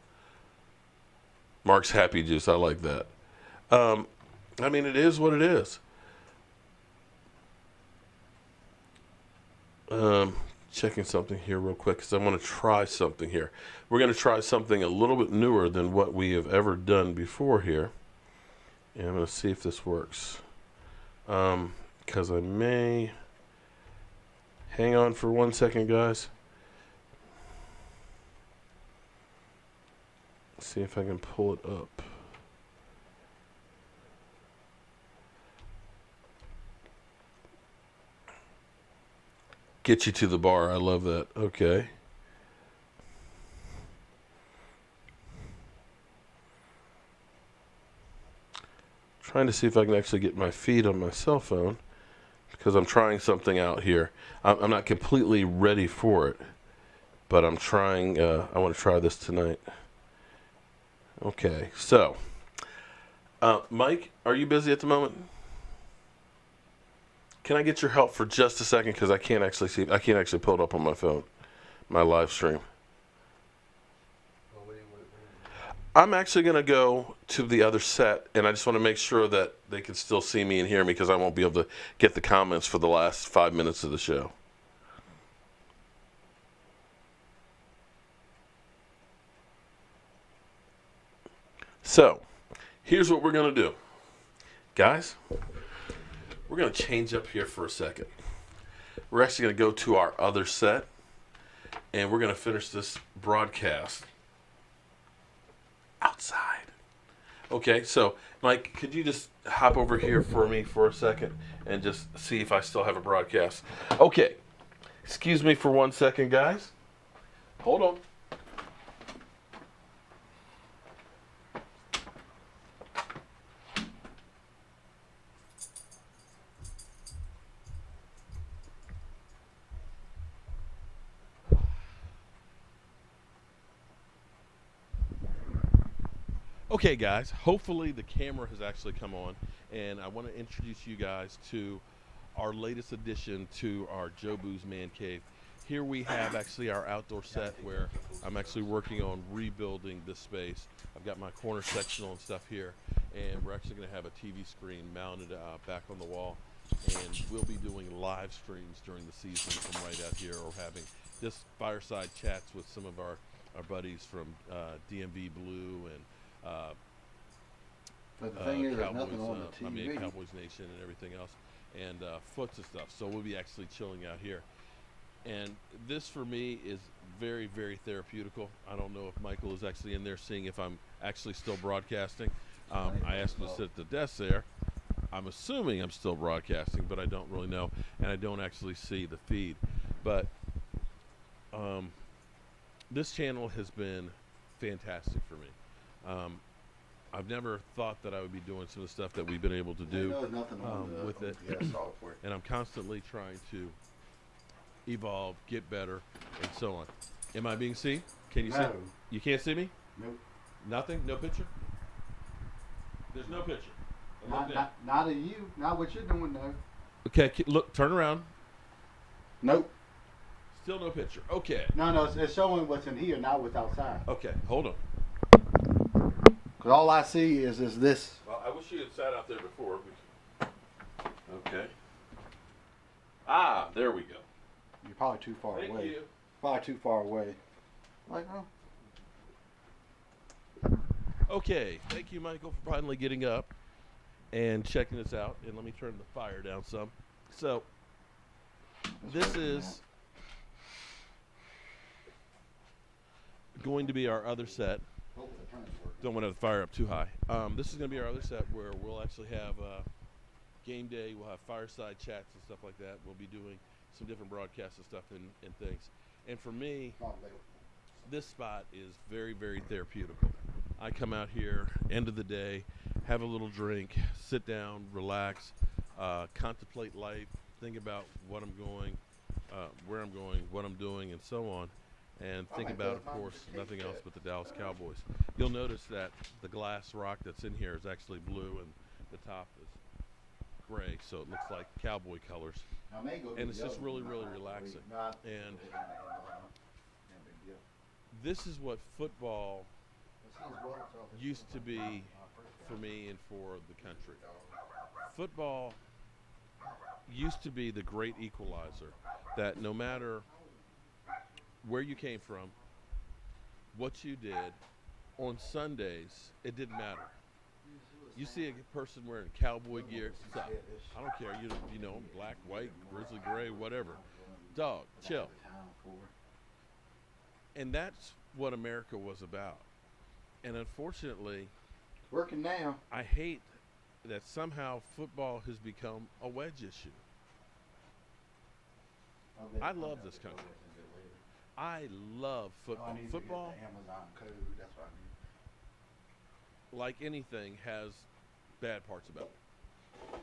Mark's happy juice. I like that. I mean, it is what it is. Checking something here real quick because I want to try something here. We're going to try something a little bit newer than what we have ever done before here. And I'm going to see if this works. Because I may... Hang on for 1 second, guys. See if I can pull it up. Get you to the bar. I love that. Okay. Trying to see if I can actually get my feed on my cell phone because I'm trying something out here. I'm not completely ready for it, but I'm trying. I want to try this tonight. Okay, so Mike, are you busy at the moment? Can I get your help for just a second because I can't actually see. I can't actually pull it up on my phone, my live stream. I'm actually going to go to the other set, and I just want to make sure that they can still see me and hear me because I won't be able to get the comments for the last 5 minutes of the show. So, here's what we're going to do. Guys, we're going to change up here for a second. We're actually going to go to our other set, and we're going to finish this broadcast outside. Okay, so Mike, could you just hop over here for me for a second and just see if I still have a broadcast? Okay, excuse me for 1 second, guys. Hold on. Okay, guys, hopefully the camera has actually come on, and I want to introduce you guys to our latest addition to our Joe Boo's Man Cave. Here we have actually our outdoor set where I'm actually working on rebuilding this space. I've got my corner sectional and stuff here, and we're actually going to have a TV screen mounted back on the wall. and we'll be doing live streams during the season from right out here, or having just fireside chats with some of our buddies from DMV Blue and But the thing is, there's Cowboys. nothing on the I mean, TV. Cowboys Nation and everything else, and foots and stuff. So we'll be actually chilling out here. And this for me is very, very therapeutical. I don't know if Michael is actually in there seeing if I'm actually still broadcasting. I asked him to sit at the desk there. I'm assuming I'm still broadcasting, but I don't really know, and I don't actually see the feed. But this channel has been fantastic for me. I've never thought that I would be doing some of the stuff that we've been able to do There's nothing on the with it, OPS software. and I'm constantly trying to evolve, get better, and so on. Am I being seen? Can you see? No. You can't see me? Nope. Nothing? No picture? There's no picture. Not of you. Not what you're doing though. Okay, look, turn around. Nope. Still no picture. Okay. No, it's showing what's in here, not what's outside. Okay, hold on. Because all I see is this. Well, I wish you had sat out there before. Okay. Ah, there we go. You're probably too far Thank away. you. Probably too far away. Like, oh. Okay, thank you, Michael, for finally getting up and checking this out. And let me turn the fire down some. So, this is going to be our other set. Don't want to fire up too high. This is going to be our other set where we'll actually have game day. We'll have fireside chats and stuff like that. We'll be doing some different broadcasts and stuff and things. And for me, this spot is very, very therapeutical. I come out here, end of the day, have a little drink, sit down, relax, contemplate life, think about what I'm going, where I'm going, what I'm doing, and so on. And think about, of course, nothing else but the Dallas Cowboys. You'll notice that the glass rock that's in here is actually blue and the top is gray, so it looks like cowboy colors. And it's just really, really relaxing. And this is what football used to be for me and for the country. Football used to be the great equalizer, that no matter where you came from, what you did, on Sundays, it didn't matter. You see a person wearing cowboy gear, what's up? I don't care, you know, black, white, grizzly gray, whatever. Dog, chill. And that's what America was about. And unfortunately, Working now. I hate that somehow football has become a wedge issue. I love this country. I love football. Football, Amazon code. That's what I need. like anything, has bad parts about it.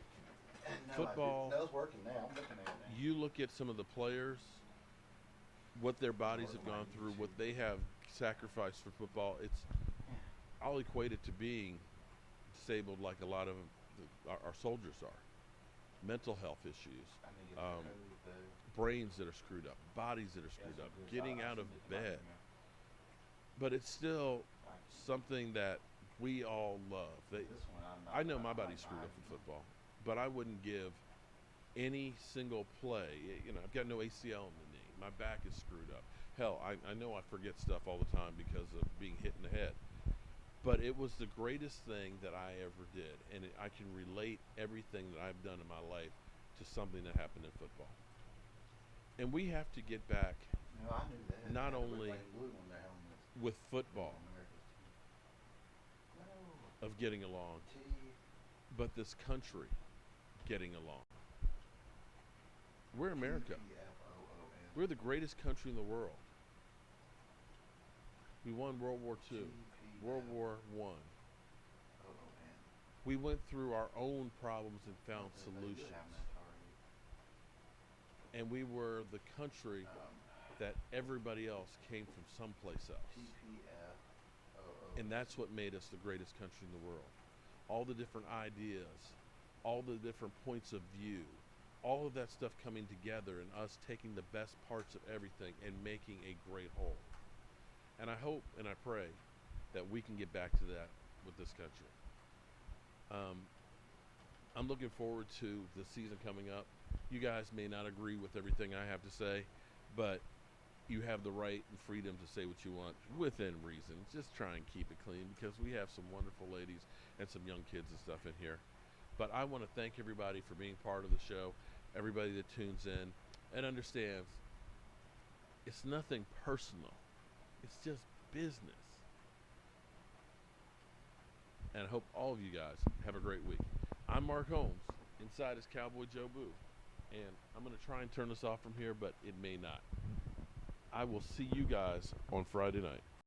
Football, That's working now. I'm looking at it now. you look at some of the players, what their bodies have gone through, what they have sacrificed for football. I'll equate it to being disabled like a lot of our soldiers are. Mental health issues, brains that are screwed up, bodies that are screwed up, getting out of bed. But it's still something that we all love. I know my body's screwed up in football, but I wouldn't give any single play. You know, I've got no ACL in the knee. My back is screwed up. Hell, I know I forget stuff all the time because of being hit in the head. But it was the greatest thing that I ever did, and I can relate everything that I've done in my life to something that happened in football. And we have to get back, No, I knew that. not They had only like blue on their helmets. with football, No, of getting along, T. but this country getting along. We're America. T-F-O-O-N. We're the greatest country in the world. We won World War II, World War I. O-O-N. We went through our own problems and found They do solutions. have that target. And we were the country that everybody else came from someplace else. T-P-F-O-O-N. And that's what made us the greatest country in the world. All the different ideas, all the different points of view, all of that stuff coming together and us taking the best parts of everything and making a great whole. And I hope and I pray that we can get back to that with this country. I'm looking forward to the season coming up. You guys may not agree with everything I have to say, but you have the right and freedom to say what you want within reason. Just try and keep it clean because we have some wonderful ladies and some young kids and stuff in here. But I want to thank everybody for being part of the show, everybody that tunes in and understands it's nothing personal, it's just business. And I hope all of you guys have a great week. I'm Mark Holmes. Inside is Cowboy Joe Boo. And I'm going to try and turn this off from here, but it may not. I will see you guys on Friday night.